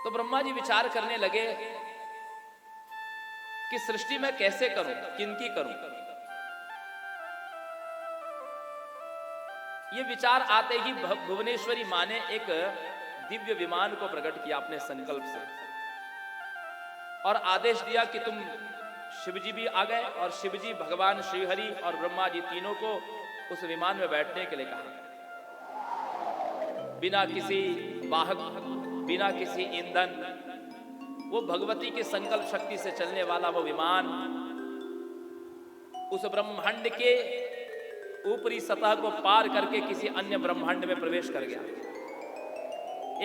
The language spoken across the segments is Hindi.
तो ब्रह्मा जी विचार करने लगे कि सृष्टि मैं कैसे करूं, किनकी करूं। ये विचार आते ही भुवनेश्वरी मां ने एक दिव्य विमान को प्रकट किया अपने संकल्प से और आदेश दिया कि तुम शिवजी भी आ गए और शिवजी, भगवान श्रीहरि और ब्रह्मा जी तीनों को उस विमान में बैठने के लिए कहा। बिना किसी वाहक, बिना किसी ईंधन, वो भगवती के संकल्प शक्ति से चलने वाला वो विमान उस ब्रह्मांड के ऊपरी सतह को पार करके किसी अन्य ब्रह्मांड में प्रवेश कर गया।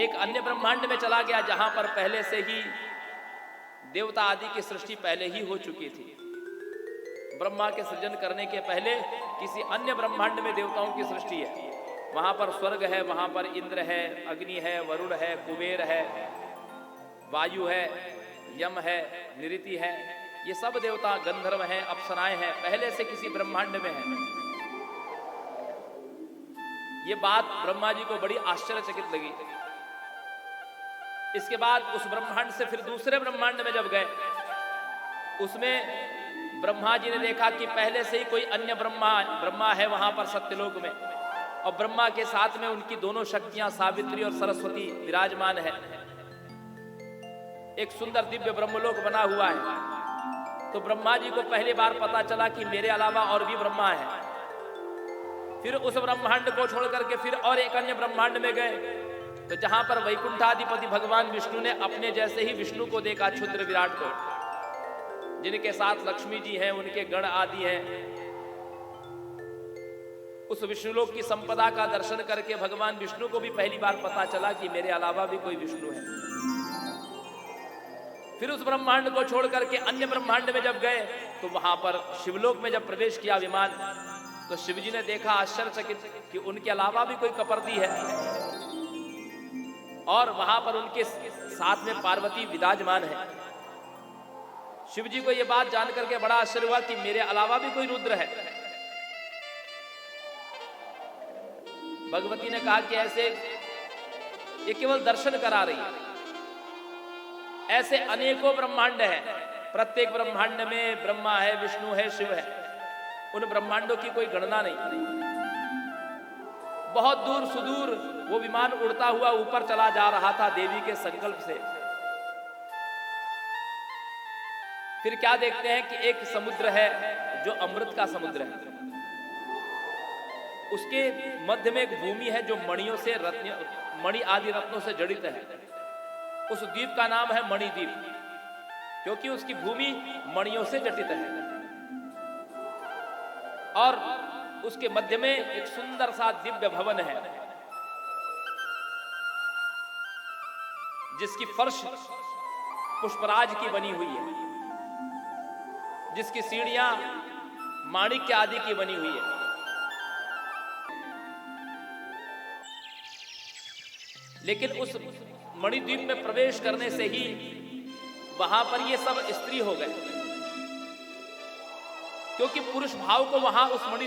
एक अन्य ब्रह्मांड में चला गया जहां पर पहले से ही देवता आदि की सृष्टि पहले ही हो चुकी थी। ब्रह्मा के सृजन करने के पहले किसी अन्य ब्रह्मांड में देवताओं की सृष्टि है। वहां पर स्वर्ग है, वहां पर इंद्र है, अग्नि है, वरुण है, कुबेर है, वायु है, यम है, निऋति है। ये सब देवता, गंधर्व हैं, अप्सराएं हैं, पहले से किसी ब्रह्मांड में है। ये बात ब्रह्मा जी को बड़ी आश्चर्यचकित लगी। इसके बाद उस ब्रह्मांड से फिर दूसरे ब्रह्मांड में जब गए, उसमें ब्रह्मा जी ने देखा कि पहले से ही कोई अन्य ब्रह्मा है वहां पर सत्यलोक में, और ब्रह्मा के साथ में उनकी दोनों शक्तियां सावित्री और सरस्वती विराजमान है। एक सुंदर दिव्य ब्रह्मलोक बना हुआ है। तो ब्रह्मा जी को पहली बार पता चला कि मेरे अलावा और भी ब्रह्मा है। फिर उस ब्रह्मांड को छोड़ करके फिर और एक अन्य ब्रह्मांड में गए, तो जहां पर वैकुंठाधिपति भगवान विष्णु ने अपने जैसे ही विष्णु को देखा, क्षुद्र विराट को, जिनके साथ लक्ष्मी जी हैं, उनके गण आदि हैं। उस विष्णुलोक की संपदा का दर्शन करके भगवान विष्णु को भी पहली बार पता चला कि मेरे अलावा भी कोई विष्णु है। फिर उस ब्रह्मांड को छोड़ करके अन्य ब्रह्मांड में जब गए, तो वहां पर शिवलोक में जब प्रवेश किया विमान, तो शिवजी ने देखा आश्चर्यचकित कि उनके अलावा भी कोई कपर्दी है, और वहां पर उनके साथ में पार्वती विराजमान है। शिवजी को यह बात जानकर के बड़ा आश्चर्य हुआ कि मेरे अलावा भी कोई रुद्र है। भगवती ने कहा कि ऐसे ये केवल दर्शन करा रही है, ऐसे अनेकों ब्रह्मांड है, प्रत्येक ब्रह्मांड में ब्रह्मा है, विष्णु है, शिव है। उन ब्रह्मांडों की कोई गणना नहीं। बहुत दूर सुदूर वो विमान उड़ता हुआ ऊपर चला जा रहा था देवी के संकल्प से। फिर क्या देखते हैं कि एक समुद्र है जो अमृत का समुद्र है। उसके मध्य में एक भूमि है जो मणियों से, मणि आदि रत्नों से जड़ित है। उस द्वीप का नाम है मणिद्वीप, क्योंकि उसकी भूमि मणियों से जटित है। और उसके मध्य में एक सुंदर सा दिव्य भवन है, जिसकी फर्श पुष्पराज की बनी हुई है, जिसकी सीढ़ियां माणिक्य आदि की बनी हुई है। लेकिन उस मणिद्वीप में प्रवेश करने से ही वहां पर ये सब स्त्री हो गए, क्योंकि पुरुष भाव को वहां उस मणि